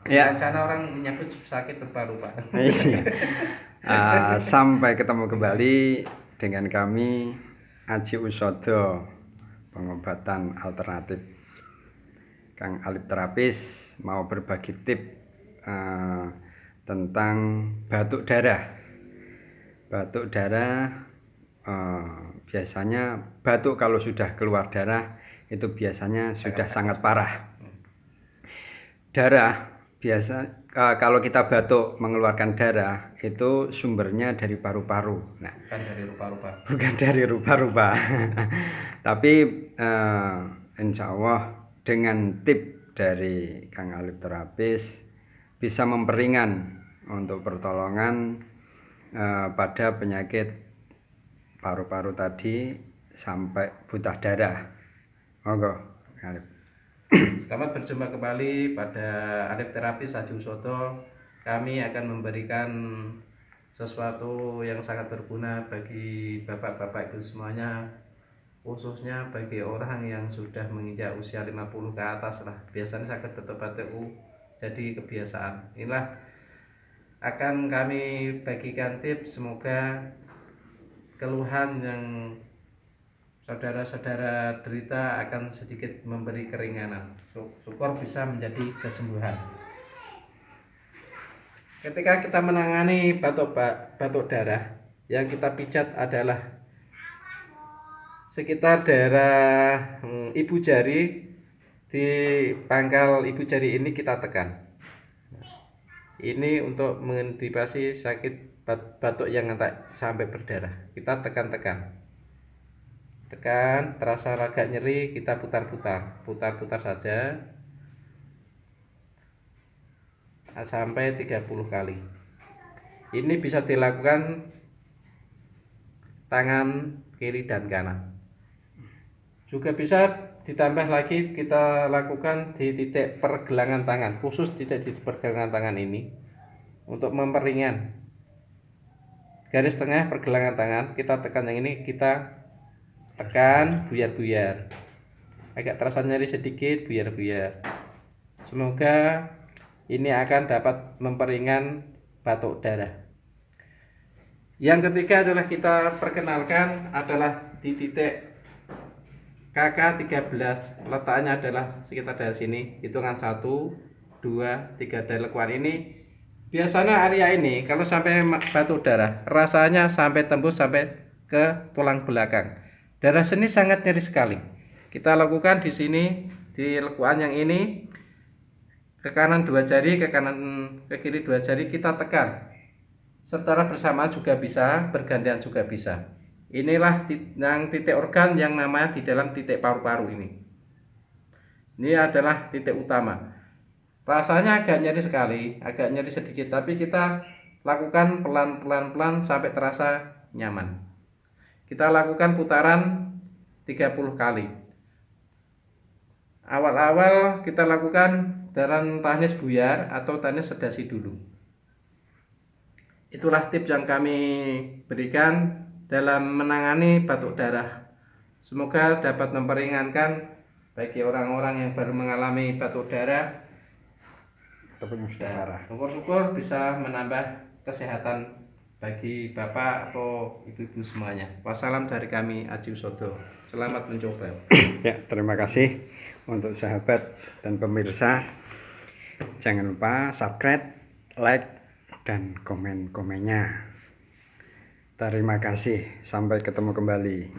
Ya. Rencana orang menyebut sakit paru, Pak. Iya. Sampai ketemu kembali dengan kami Aji Usodo, pengobatan alternatif. Kang Alip terapis mau berbagi tip tentang batuk darah. Batuk darah biasanya batuk kalau sudah keluar darah itu biasanya sudah sangat parah. Darah biasa kalau kita batuk mengeluarkan darah itu sumbernya dari paru-paru. Nah, Bukan dari rupa-rupa. bukan dari rupa-rupa. Tapi insya Allah dengan tip dari Kang Alip terapis bisa memperingan untuk pertolongan pada penyakit paru-paru tadi sampai buta darah. Monggo, Kang Alip. Selamat berjumpa kembali pada Alif Terapis Aji Usodo. Kami akan memberikan sesuatu yang sangat berguna bagi bapak-bapak itu semuanya, khususnya bagi orang yang sudah menginjak usia 50 ke atas lah. Biasanya sakit batuk-batuk jadi kebiasaan. Inilah akan kami bagikan tips, semoga keluhan yang saudara-saudara derita akan sedikit memberi keringanan. Syukur bisa menjadi kesembuhan. Ketika kita menangani batuk darah, yang kita pijat adalah sekitar daerah ibu jari. Di pangkal ibu jari ini kita tekan. Ini untuk mengantisipasi sakit batuk yang sampai berdarah. Kita tekan-tekan. Tekan, terasa agak nyeri, kita putar-putar saja sampai 30 kali. Ini bisa dilakukan tangan kiri dan kanan. Juga bisa ditambah lagi, kita lakukan di titik pergelangan tangan, khusus titik di pergelangan tangan ini untuk memperingan garis tengah pergelangan tangan. Kita tekan yang ini, kita tekan buyar-buyar, agak terasa nyeri sedikit, buyar-buyar. Semoga ini akan dapat memperingan batuk darah. Yang ketiga adalah kita perkenalkan adalah di titik KK13. Letaknya adalah sekitar dari sini, hitungan 1, 2, 3 dari lekuan ini. Biasanya area ini kalau sampai batuk darah, rasanya sampai tembus sampai ke tulang belakang. Darah sini sangat nyeri sekali. Kita lakukan di sini, di lekuan yang ini, ke kanan 2 jari, ke kiri 2 jari, kita tekan. Secara bersamaan juga bisa, bergantian juga bisa. Inilah yang titik organ yang namanya di dalam titik paru-paru ini. Ini adalah titik utama. Rasanya agak nyeri sekali, agak nyeri sedikit, tapi kita lakukan pelan-pelan sampai terasa nyaman. Kita lakukan putaran 30 kali. Awal-awal kita lakukan dengan teknis buyar atau teknis sedasi dulu. Itulah tips yang kami berikan dalam menangani batuk darah. Semoga dapat memperingankan bagi orang-orang yang baru mengalami batuk darah Ataupun sudah parah. Syukur-syukur bisa menambah kesehatan bagi bapak atau ibu-ibu semuanya. Wassalam dari kami Aji Usodo. Selamat mencoba. Ya, terima kasih untuk sahabat dan pemirsa. Jangan lupa subscribe, like, dan komen-komennya. Terima kasih. Sampai ketemu kembali.